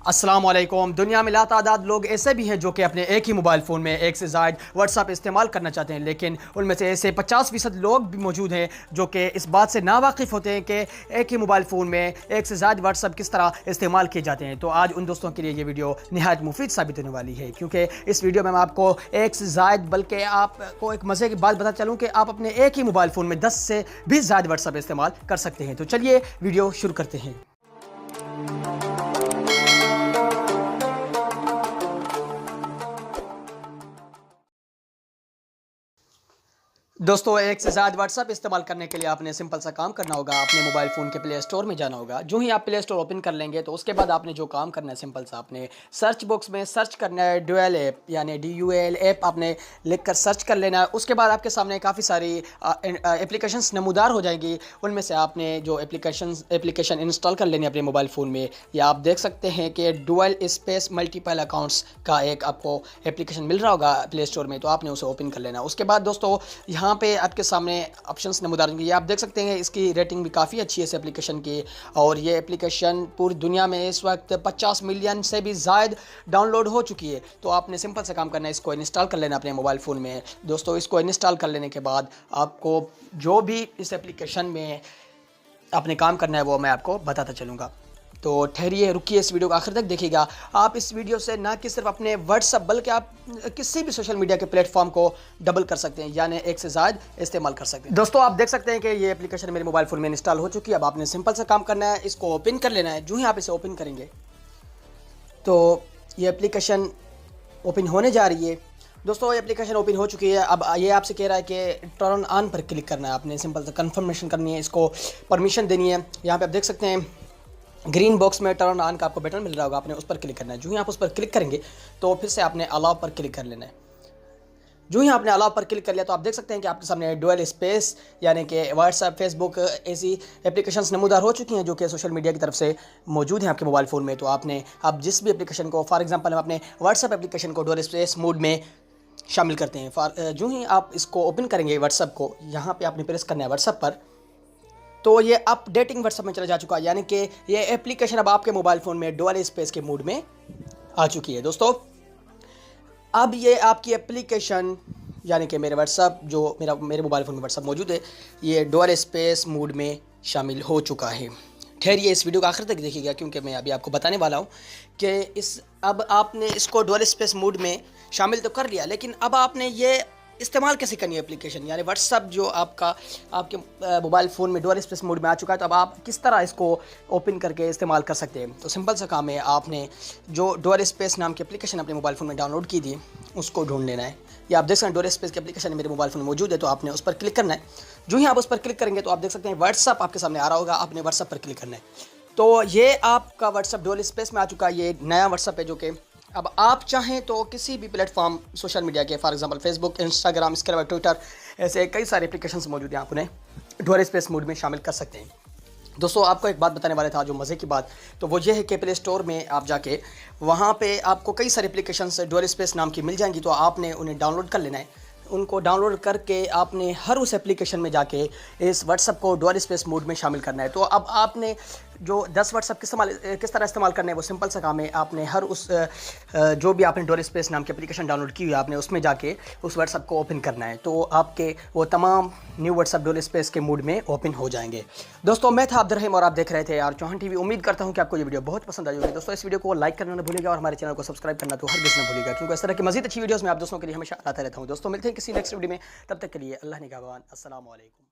अस्सलाम वालेकुम। दुनिया में लातादाद लोग ऐसे भी हैं जो कि अपने एक ही मोबाइल फ़ोन में एक से ज़ायद व्हाट्सअप इस्तेमाल करना चाहते हैं, लेकिन उनमें से ऐसे 50% लोग भी मौजूद हैं जो कि इस बात से नावाकिफ़ होते हैं कि एक ही मोबाइल फ़ोन में एक से ज़ायद व्हाट्सअप किस तरह इस्तेमाल किए जाते हैं। तो आज उन दोस्तों के लिए ये वीडियो निहायत मुफीद साबित होने वाली है, क्योंकि इस वीडियो में मैं आपको एक से ज़ायद बल्कि आपको एक मज़े की बात बता चलूँ कि आप अपने एक ही मोबाइल फ़ोन में 10 से भी ज़ायद व्हाट्सअप इस्तेमाल कर सकते हैं। तो चलिए वीडियो शुरू करते हैं। दोस्तों, एक से ज़्यादा व्हाट्सअप इस्तेमाल करने के लिए आपने सिंपल सा काम करना होगा। अपने मोबाइल फ़ोन के प्ले स्टोर में जाना होगा। जो ही आप प्ले स्टोर ओपन कर लेंगे तो उसके बाद आपने जो काम करना है, सिंपल सा आपने सर्च बॉक्स में सर्च करना है डुअल ऐप, यानी DUAL ऐप आपने लिख कर सर्च कर लेना है। उसके बाद आपके सामने काफ़ी सारी एप्लीकेशंस नमूदार हो जाएंगी। उनमें से आपने जो एप्लीकेशन इंस्टॉल कर लेनी है अपने मोबाइल फ़ोन में, या आप देख सकते हैं कि डुअल स्पेस मल्टीपल अकाउंट्स का एक आपको एप्लीकेशन मिल रहा होगा प्ले स्टोर में, तो आपने उसे ओपन कर लेना। उसके बाद दोस्तों यहाँ पे आपके सामने ऑप्शंस नमूदार होंगे। ये आप देख सकते हैं, इसकी रेटिंग भी काफ़ी अच्छी है इस एप्लीकेशन की, और ये एप्लीकेशन पूरी दुनिया में इस वक्त 50 मिलियन से भी ज़ायद डाउनलोड हो चुकी है। तो आपने सिंपल से काम करना है, इसको इंस्टॉल कर लेना अपने मोबाइल फ़ोन में। दोस्तों, इसको इंस्टॉल कर लेने के बाद आपको जो भी इस एप्लीकेशन में आपने काम करना है वो मैं आपको बताता चलूँगा। तो ठहरिए, रुकिए, इस वीडियो को आखिर तक देखिएगा। आप इस वीडियो से ना कि सिर्फ अपने व्हाट्सअप बल्कि आप किसी भी सोशल मीडिया के प्लेटफॉर्म को डबल कर सकते हैं, यानी एक से ज़्यादा इस्तेमाल कर सकते हैं। दोस्तों, आप देख सकते हैं कि ये एप्लीकेशन मेरे मोबाइल फ़ोन में इंस्टॉल हो चुकी है। अब आपने सिंपल सा काम करना है, इसको ओपन कर लेना है। जो ही आप इसे ओपन करेंगे तो ये एप्लीकेशन ओपन होने जा रही है। दोस्तों, ये एप्लीकेशन ओपन हो चुकी है। अब ये आपसे कह रहा है कि टर्न ऑन पर क्लिक करना है। आपने सिंपल सा कन्फर्मेशन करनी है, इसको परमिशन देनी है। यहाँ पे आप देख सकते हैं ग्रीन बॉक्स में टर्न ऑन का आपको बटन मिल रहा होगा, आपने उस पर क्लिक करना है। जो ही आप उस पर क्लिक करेंगे तो फिर से आपने अलाउ पर क्लिक कर लेना है। जो ही आपने अलाउ पर क्लिक कर लिया तो आप देख सकते हैं कि आपके सामने डुअल स्पेस यानी कि व्हाट्सएप, फेसबुक ऐसी एप्लीकेशंस नमूदार हो चुकी हैं जो कि सोशल मीडिया की तरफ से मौजूद हैं आपके मोबाइल फ़ोन में। तो आपने अब जिस भी एप्लीकेशन को, फॉर एग्जांपल हम अपने व्हाट्सएप एप्लीकेशन को डुअल स्पेस मोड में शामिल करते हैं। जो ही आप इसको ओपन करेंगे व्हाट्सएप को, यहाँ पर आपने प्रेस करना है व्हाट्सएप पर, तो ये अपडेटिंग व्हाट्सएप में चला जा चुका है, यानी कि ये एप्लीकेशन अब आपके मोबाइल फ़ोन में डुअल स्पेस के मोड में आ चुकी है। दोस्तों, अब ये आपकी एप्लीकेशन यानी कि मेरे व्हाट्सएप, जो मेरे मोबाइल फ़ोन में व्हाट्सएप मौजूद है, ये डुअल स्पेस मोड में शामिल हो चुका है। ठहरिए, इस वीडियो को आखिर तक देखिएगा, क्योंकि मैं अभी आपको बताने वाला हूँ कि अब आपने इसको डुअल स्पेस मोड में शामिल तो कर लिया, लेकिन अब आपने ये इस्तेमाल कैसे करनी है एप्लीकेशन, यानी व्हाट्सअप जो आपके मोबाइल फ़ोन में डुअल स्पेस मोड में आ चुका है, तो अब आप किस तरह इसको ओपन करके इस्तेमाल कर सकते हैं। तो सिंपल सा काम है, आपने जो डुअल स्पेस नाम की एप्लीकेशन अपने मोबाइल फ़ोन में डाउनलोड की थी उसको ढूंढ लेना है। या आप देख सकते हैं डुअल स्पेस की एप्लीकेशन मेरे मोबाइल फ़ोन में मौजूद है, तो आपने उस पर क्लिक करना है। जो ही आप उस पर क्लिक करेंगे तो आप देख सकते हैं व्हाट्सअप आपके सामने आ रहा होगा, आपने व्हाट्सअप पर क्लिक करना है। तो ये आपका व्हाट्सअप डुअल स्पेस में आ चुका है। ये नया व्हाट्सअप है जो कि अब आप चाहें तो किसी भी प्लेटफॉर्म सोशल मीडिया के, फॉर एग्जांपल फेसबुक, इंस्टाग्राम, इसके अलावा ट्विटर, ऐसे कई सारे एप्लीकेशंस मौजूद हैं, आप उन्हें डुअल स्पेस मोड में शामिल कर सकते हैं। दोस्तों, आपको एक बात बताने वाला था जो मज़े की बात, तो वो ये है कि प्ले स्टोर में आप जाके वहाँ पे आपको कई सारे एप्लीकेशंस डुअल स्पेस नाम की मिल जाएंगी, तो आपने उन्हें डाउनलोड कर लेना है। उनको डाउनलोड करके आपने हर उस एप्लीकेशन में जाके इस व्हाट्सअप को डुअल स्पेस मोड में शामिल करना है। तो अब आपने जो 10 व्हाट्सअप किस तरह इस्तेमाल करना है, वो सिंपल सा काम है। आपने हर उस जो भी आपने डुअल स्पेस नाम की एप्लीकेशन डाउनलोड की हुई है, आपने उसमें जाके उस व्हाट्सअप को ओपन करना है, तो आपके वो तमाम न्यू व्हाट्सअप डुअल स्पेस के मोड में ओपन हो जाएंगे। दोस्तों, मैं था अब्दुर्रहीम और आप देख रहे थे यार चौहान टीवी। उम्मीद करता हूँ कि आपको ये वीडियो बहुत पसंद आई होगी। दोस्तों, इस वीडियो को लाइक करना ना भूलिएगा और हमारे चैनल को सब्सक्राइब करना तो हरगिज़ ना भूलिएगा, क्योंकि इस तरह की मज़ीद अच्छी वीडियोज़ मैं आप दोस्तों के लिए हमेशा लाता रहता हूँ। दोस्तों, मिलते हैं किसी नेक्स्ट वीडियो में, तब तक के लिए अल्लाह निगहबान। अस्सलाम वालेकुम।